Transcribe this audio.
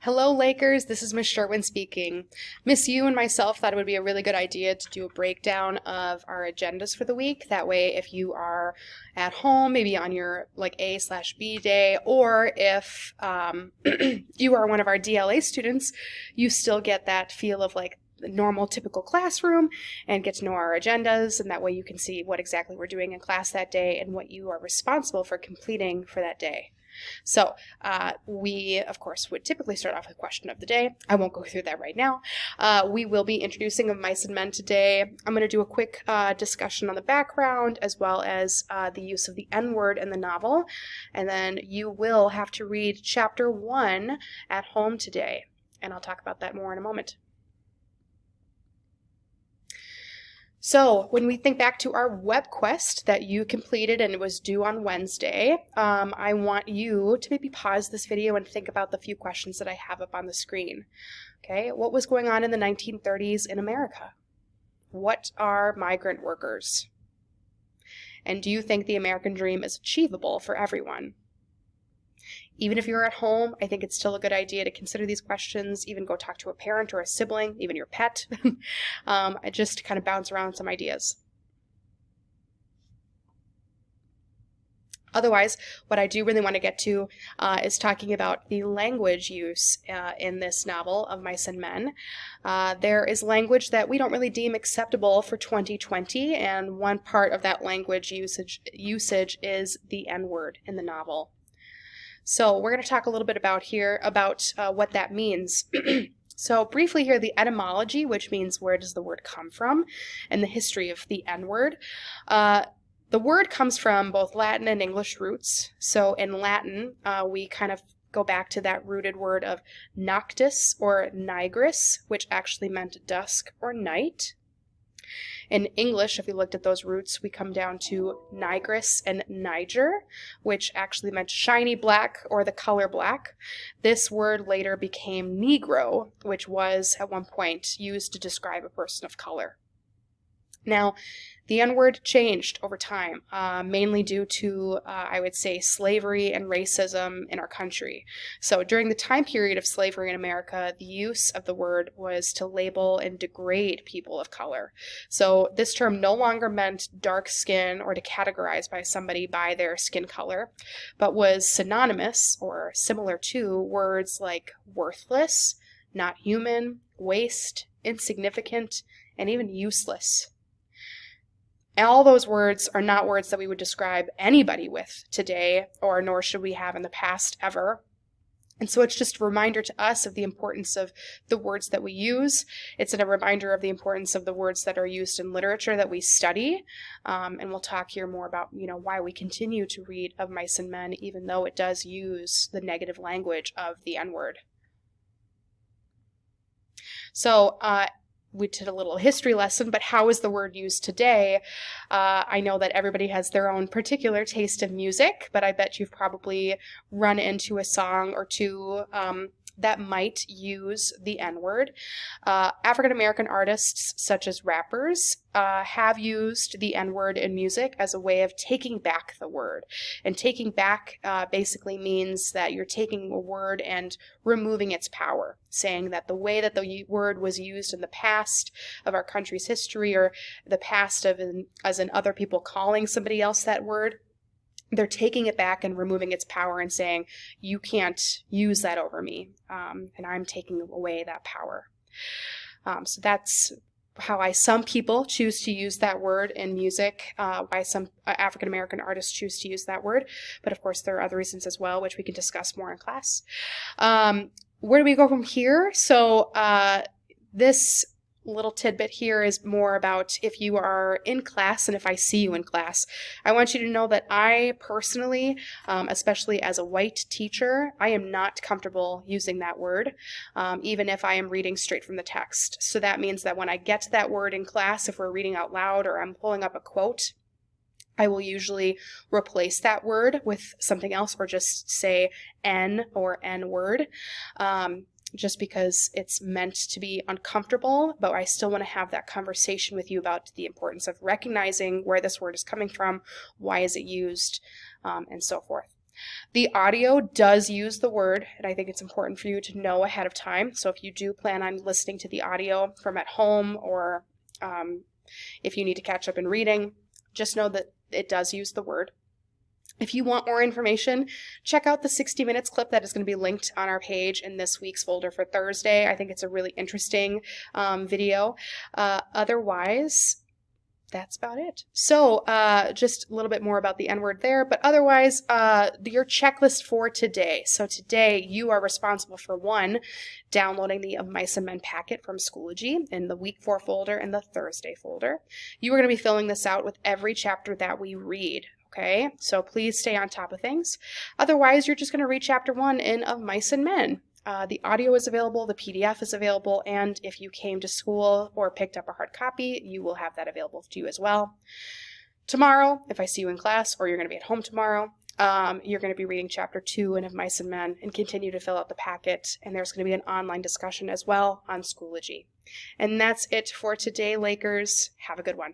Hello, Lakers. This is Miss Sherwin speaking. Miss You and myself thought it would be a really good idea to do a breakdown of our agendas for the week. That way, if you are at home, maybe on your like A/B day, or if you are one of our DLA students, you still get that feel of like the normal, typical classroom and get to know our agendas. And that way, you can see what exactly we're doing in class that day and what you are responsible for completing for that day. So we, of course, would typically start off with question of the day. I won't go through that right now. We will be introducing Of Mice and Men today. I'm going to do a quick discussion on the background as well as the use of the N-word in the novel. And then you will have to read chapter 1 at home today. And I'll talk about that more in a moment. So when we think back to our web quest that you completed and it was due on Wednesday, I want you to maybe pause this video and think about the few questions that I have up on the screen. Okay, what was going on in the 1930s in America? What are migrant workers? And do you think the American dream is achievable for everyone? Even if you're at home, I think it's still a good idea to consider these questions, even go talk to a parent or a sibling, even your pet, just to kind of bounce around some ideas. Otherwise, what I do really want to get to is talking about the language use in this novel Of Mice and Men. There is language that we don't really deem acceptable for 2020, and one part of that language usage is the N-word in the novel. So we're going to talk a little bit about what that means. So briefly here, the etymology, which means where does the word come from, and the history of the N-word. The word comes from both Latin and English roots. So in Latin, we kind of go back to that rooted word of noctis or nigris, which actually meant dusk or night. In English, if we looked at those roots, we come down to nigris and niger, which actually meant shiny black or the color black. This word later became negro, which was at one point used to describe a person of color. Now, the N-word changed over time, mainly due to, I would say, slavery and racism in our country. So during the time period of slavery in America, the use of the word was to label and degrade people of color. So this term no longer meant dark skin or to categorize by somebody by their skin color, but was synonymous or similar to words like worthless, not human, waste, insignificant, and even useless. All those words are not words that we would describe anybody with today, or nor should we have in the past ever. And so it's just a reminder to us of the importance of the words that we use. It's a reminder of the importance of the words that are used in literature that we study. And we'll talk here more about, why we continue to read Of Mice and Men, even though it does use the negative language of the N-word. So, we did a little history lesson, but how is the word used today? I know that everybody has their own particular taste of music, but I bet you've probably run into a song or two that might use the N-word. African-American artists, such as rappers, have used the N-word in music as a way of taking back the word. And taking back basically means that you're taking a word and removing its power, saying that the way that the word was used in the past of our country's history, or the past of as in other people calling somebody else that word, they're taking it back and removing its power and saying, you can't use that over me, and I'm taking away that power. So that's how some people choose to use that word in music, why some African-American artists choose to use that word. But of course, there are other reasons as well, which we can discuss more in class. Where do we go from here? So this little tidbit here is more about if you are in class and if I see you in class. I want you to know that I personally, especially as a white teacher, I am not comfortable using that word, even if I am reading straight from the text. So that means that when I get to that word in class, if we're reading out loud or I'm pulling up a quote, I will usually replace that word with something else or just say N or N-word. Just because it's meant to be uncomfortable, but I still want to have that conversation with you about the importance of recognizing where this word is coming from, why is it used, and so forth. The audio does use the word, and I think it's important for you to know ahead of time. So if you do plan on listening to the audio from at home, or if you need to catch up in reading, just know that it does use the word. If you want more information, check out the 60 Minutes clip that is going to be linked on our page in this week's folder for Thursday. I think it's a really interesting video. Otherwise, that's about it. So just a little bit more about the N-word there, but otherwise, your checklist for today. So today you are responsible for, 1, downloading the Of Mice and Men packet from Schoology in the Week 4 folder and the Thursday folder. You are going to be filling this out with every chapter that we read. Okay, so please stay on top of things. Otherwise, you're just going to read chapter 1 in Of Mice and Men. The audio is available, the PDF is available, and if you came to school or picked up a hard copy, you will have that available to you as well. Tomorrow, if I see you in class, or you're going to be at home tomorrow, you're going to be reading chapter 2 in Of Mice and Men and continue to fill out the packet, and there's going to be an online discussion as well on Schoology. And that's it for today, Lakers. Have a good one.